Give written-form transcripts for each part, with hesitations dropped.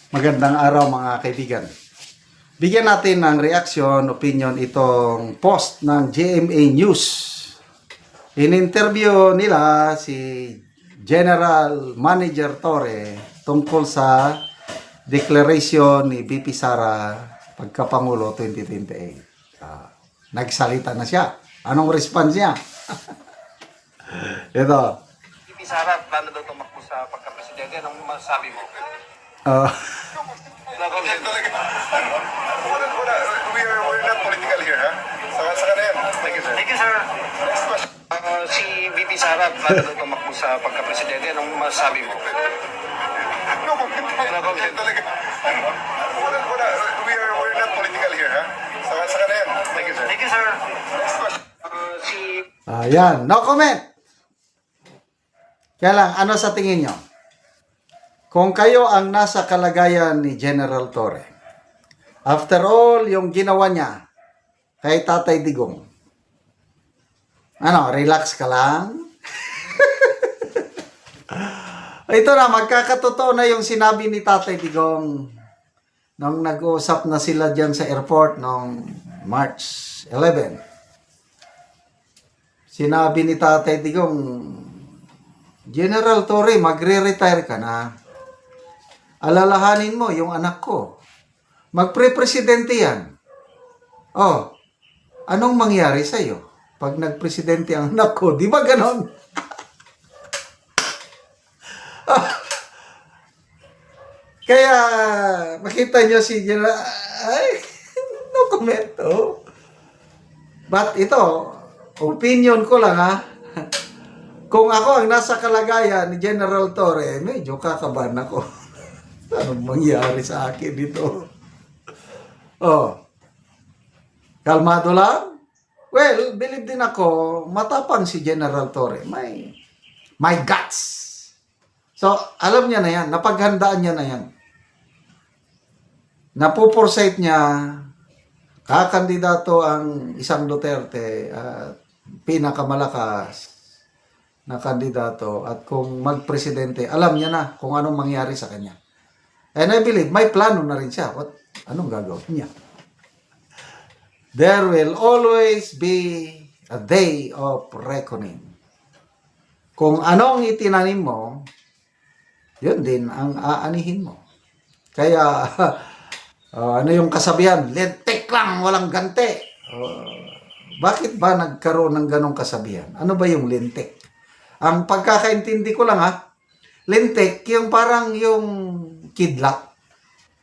Magandang araw mga kaibigan. Bigyan natin ng reaksyon, opinion itong post ng GMA News. In-interview nila si General Manager Torre tungkol sa declaration ni VP Sara pagkapangulo 2028. Nagsalita na siya. Anong response niya? Ito. VP Sara, plano daw tumakbo sa pagka-presidente. Anong masasabi mo? We're not political here, ha? Sa na yan. Thank you, sir. Thank you, sir. Next question. Si VP Sara, plano daw tumakbo sa pagka-presidente. Anong masasabi mo? No comment. Talaga. We're not political here, ha? Sa na yan. Thank you, sir. Thank you, sir. Next question. Ayan, no comment. Kaya lang, ano sa tingin nyo? Kung kayo ang nasa kalagayan ni General Torre, after all, yung ginawa niya kay Tatay Digong, ano, relax ka lang? Ito na, magkakatotoo na yung sinabi ni Tatay Digong nung nag-uusap na sila dyan sa airport noong March 11. Sinabi ni Tatay Digong, General Torre, magre-retire ka na. Alalahanin mo yung anak ko. Magpre-presidente yan. Oh, anong mangyari sa'yo pag nagpresidente ang anak ko? Di ba ganon? Kaya, makita nyo si General, ay, no comment, oh. But ito, opinion ko lang, ha. Kung ako ang nasa kalagayan ni General Torre, medyo kakabahan ako. Anong mangyari sa akin dito? Oh. Kalmado lang? Well, believe din ako, matapang si General Torre. May guts. So, alam niya na yan. Napaghandaan niya na yan. Napupursate niya, kakandidato ang isang Duterte at pinakamalakas na kandidato, at kung magpresidente, alam niya na kung anong mangyari sa kanya. And I believe, may plano na rin siya. Anong gagawin niya? There will always be a day of reckoning. Kung anong itinanim mo, yun din ang aanihin mo. Kaya, ano yung kasabihan? Lentek lang, walang gante. Bakit ba nagkaroon ng ganong kasabihan? Ano ba yung lentek? Ang pagkakaintindi ko lang, lentek, yung parang yung kidlat.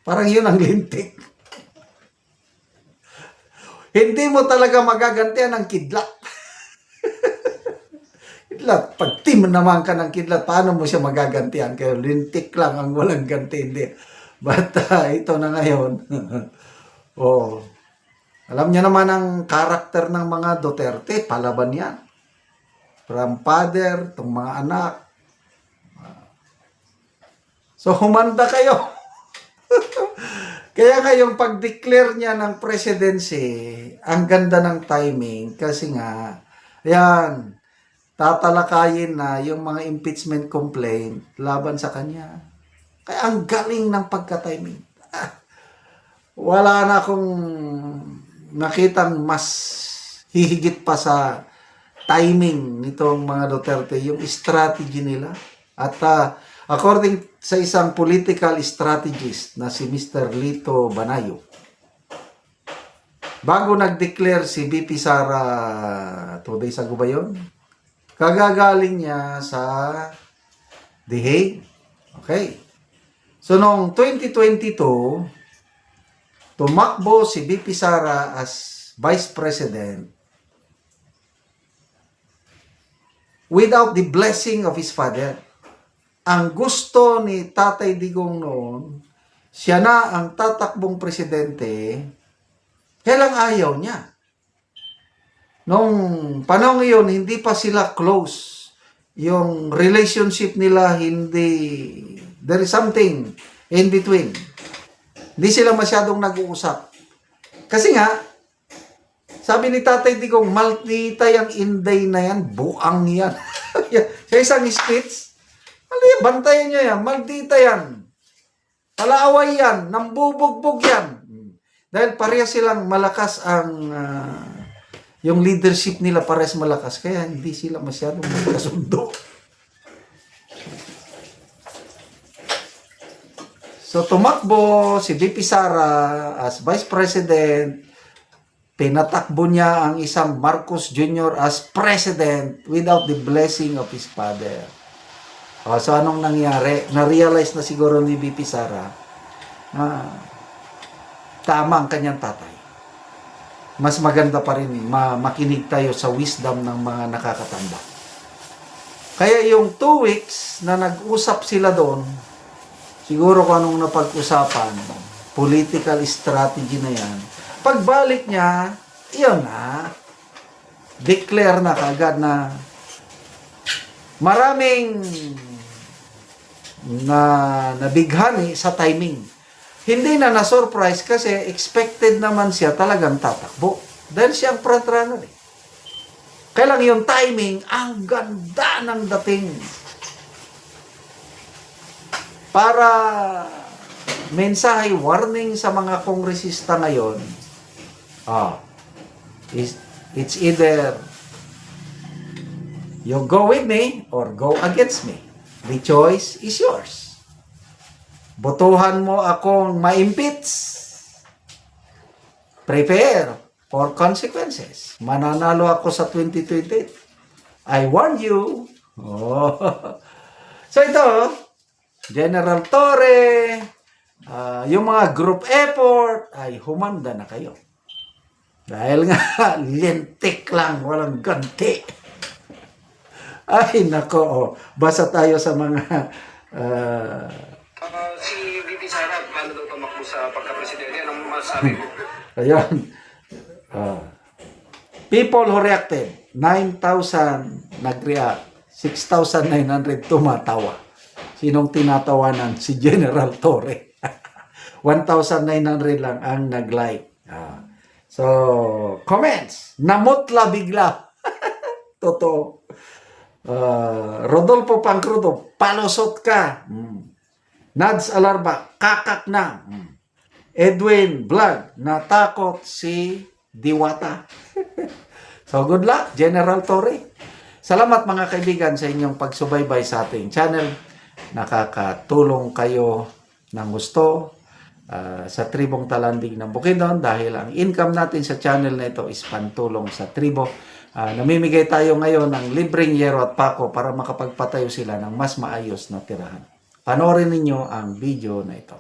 Parang yun ang lintik. Hindi mo talaga magagantihan ng kidlat. Kidlat. Pag team naman ka ng kidlat, paano mo siya magagantihan? Kaya lintik lang ang walang ganti. Hindi. But ito na ngayon. Oh. Alam niya naman ang karakter ng mga Duterte. Palaban yan. From father, itong mga anak. So, humanda kayo. Kaya ngayong pag-declare niya ng presidency, ang ganda ng timing kasi nga, yan, tatalakayin na yung mga impeachment complaint laban sa kanya. Kaya ang galing ng pagka-timing. Wala na akong nakitang mas hihigit pa sa timing nitong mga Duterte, yung strategy nila. At according sa isang political strategist na si Mr. Lito Banayo, bago nag-declare si VP Sara 2 days ago ba yun? Kagagaling niya sa The Hague. Okay. So, noong 2022, tumakbo si VP Sara as Vice President without the blessing of his father. Ang gusto ni Tatay Digong noon, siya na ang tatakbong presidente, kailang ayaw niya. Noong panahon ngayon, hindi pa sila close. Yung relationship nila, there is something in between. Hindi sila masyadong nag-uusap. Kasi nga, sabi ni Tatay Digong, maldita yung Inday na yan, buang yan. Sa isang speech, bantayan nyo yan, maldita yan. Palaaway yan, nambubugbog yan. Dahil pareha silang malakas ang yung leadership nila parehas malakas, kaya hindi sila masyadong magkasundo. So tumakbo si VP Sara as Vice President, pinatakbo niya ang isang Marcos Jr. as President without the blessing of his father. So anong nangyari? Na-realize na siguro ni VP Sara na tama ang kanyang tatay. Mas maganda pa rin makinig tayo sa wisdom ng mga nakakatanda. Kaya yung 2 weeks na nag-usap sila doon, siguro kung anong napag-usapan, political strategy na yan. Pagbalik niya, iyon na, declare na kagad na maraming nabighani sa timing. Hindi na na-surprise kasi expected naman siya talagang tatakbo. Dahil siya ang frontrunner. Kaya lang yung timing, ang ganda ng dating. Para mensahe, warning sa mga kongresista ngayon, it's either you go with me or go against me. The choice is yours. Botohan mo akong ma-impeach. Prepare for consequences. Mananalo ako sa 2028. I warn you. So ito, General Torre, yung mga group effort, ay humanda na kayo. Dahil nga, lintik lang, walang ganti. Ay, nako, basa tayo sa mga... Si VP Sara, paano daw tumakbo sa pagka-presidente? Anong masabi mo? Ayun. People who reacted, 9,000 nag-react, 6,900 tumatawa. Sinong tinatawanan? Si General Torre. 1,900 lang ang nag-like. So, comments. Namutla bigla. Totoo. Rodolfo Pancrudo, palusot ka. Nads Alarba, kakak na. Edwin Vlog, natakot si Diwata. So, good luck, General Torre. Salamat mga kaibigan sa inyong pagsubaybay sa ating channel. Nakakatulong kayo ng gusto sa tribong Talandig ng Bukidnon dahil ang income natin sa channel na ito is pantulong sa tribo. Namimigay tayo ngayon ng libreng yero at pako para makapagpatayo sila ng mas maayos na tirahan. Panoorin ninyo ang video na ito.